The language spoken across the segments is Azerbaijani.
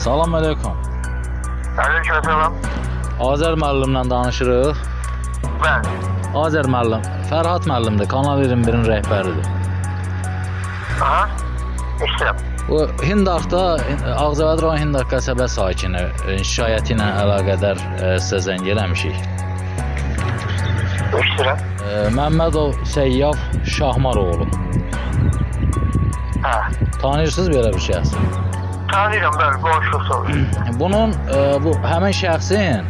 Salam aleyküm. Aleykümselam. Azər müəllimlə danışırıq. Bəli. Azər müəllim, Fərhad müəllimdir, Kanal 21-in rəhbəridir. Aha. İşləm. Bu Hindaqda, Ağcabədi rayon Hindaq qəsəbə sakini şikayəti ilə əlaqədar sizə zəng eləmişik. İşləm. Məmmədov Səyyaf Şahmaroğlu. Hə. Tanıyırsınız belə bir şəxs? Tanıyıram, bəli, qonşuluq soruyor. Bunun bu həmin şəxsin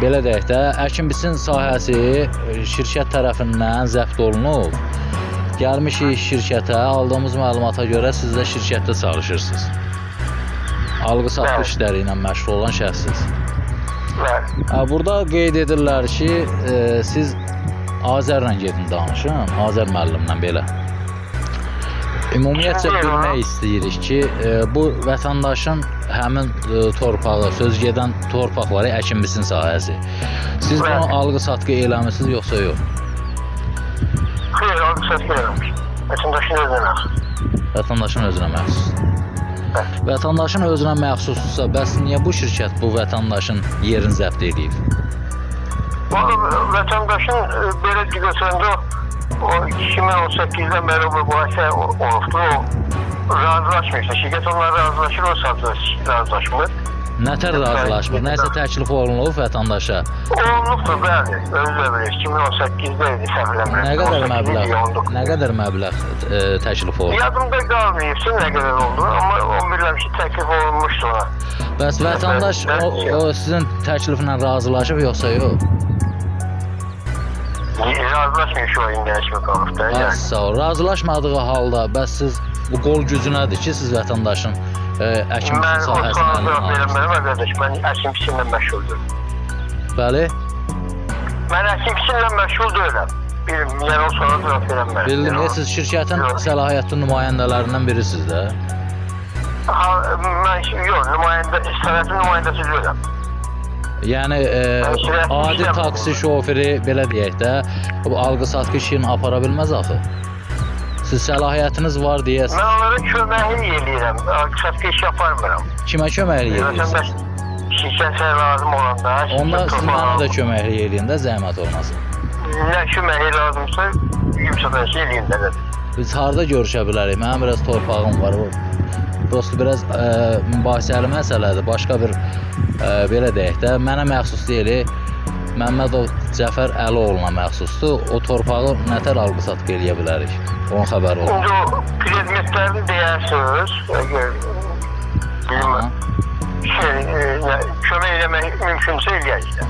belə deyək də, əkin-biçin sahəsi şirkət tərəfindən zəbt olunub. Gəlmişik şirkətə, aldığımız məlumata görə siz də şirkətdə çalışırsınız. Alqı-satqı işləri ilə məşğul olan şəxsiz. Bəli. Burada qeyd edirlər ki, siz Azərlə gedin danışın, Azər müəllimlə belə. Ümumiyyətcə bilmək istəyirik ki, bu vətəndaşın həmin torpağı, söz gedən torpaqları əkin-biçin sahəsi. Siz bunu alqı-satqı eləmisiniz yoxsa yox? Xeyr, alqı-satqı eləmiş. Vətəndaşın özünə məxsus. Vətəndaşın özünə məxsus. Vətəndaşın özünə məxsusdursa, bəs niyə bu şirkət bu vətəndaşın yerini zəbt edib? Vətəndaşın belə digəsəndə o 2018-dən bəri bu hadisə olubdu, o razılaşmır. Şirkət onlara razılaşır, o satıcı razılaşmır. Nətər razılaşmır? Nəsə təklif olunub vətəndaşa? Olunubdur, bəli. Özü də bilir. 2018-də idi, səhv eləmirəm. Nə qədər məbləğ təklif olunub? Yadımda qalmayıbsın nə qədər oldu, amma o bilirəm ki, təklif olunmuşdu ona. Bəs vətəndaş o sizin təkliflə razılaşıb yoxsa yox? Razılaşmıyor şu oyun dəyişmə qalıb da. Sağ ol. Razılaşmadığı halda bəs siz bu qol gücünədir ki, siz vətəndaşın əkin-biçin sahəsindən qardaş, mən əkin-biçinlə məşğuldum. Bəli? Mən əkin-biçinlə məşğul deyiləm. Yəni o sonra cavab verəm mən. Bildim, siz şirkətin səlahiyyətli nümayəndələrindən birisiniz də? Mən yox, sənətin nümayəndəsi deyiləm. Yəni adi taksi şoförü belə deyək də, bu alqı-satqı işini apara bilməz axı. Siz səlahiyyətiniz var deyəsiniz. Mən onlara köməklik eləyirəm, alqı-satqı işi aparmıram. Kimə köməklik edirsiniz? Şirkətə lazım olanda. Onda siz mənə də köməklik eləyin də, zəhmət olmasın. Nə köməklik lazımsa, yumuşadan şey eləyin də. Biz harada görüşə bilərik? Mənim biraz torpağım var. Dostu biraz mübahisəli məsələdir. Başqa bir belə deyək də, mənə məxsus deyil, Məmmədov Cəfər Əloğluna məxsusdur. O torpağı nətər alqı-satqı eləyə bilərik? Onun xəbəri olur. İndi o predmetlərini deyərsiniz, kömək eləmək mümkünsə eləyək də.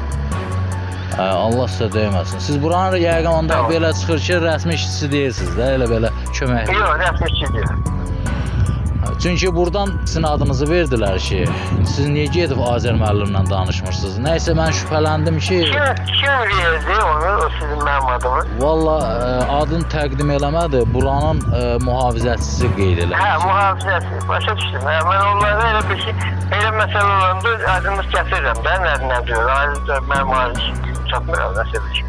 Allah sizə döyməsin. Siz buranın yəqin onda belə çıxır ki, rəsmi işçisi deyirsiniz də, elə belə kömək. Yox, rəsmi işçi deyil. Çünki buradan sizin adınızı verdilər ki, siz niyə gedib Azər müəllimlə danışmırsınız? Nəysə mən şübhələndim ki... Kim verdi onu, o sizin mənim adımı? Valla adını təqdim eləmədi, buranın mühafizəçisi qeyd elədi. Hə, mühafizəçisi, başa düşdüm. Mən onlara elə bir şey, elə məsələ olanda adımız gətirirəm də, nə diyor, mənim ailişim çatmıram, nəsə bir şey.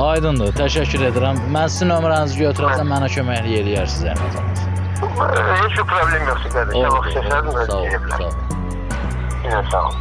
Aydındır, təşəkkür edirəm. Mən sizin nömrənizi götürərsəm, mənə köməklik eləyərsiniz, zəhmət olmasın. Hiç bir problem yoksa kardeşim. Sağ ol, sağ ol. Yine sağ ol.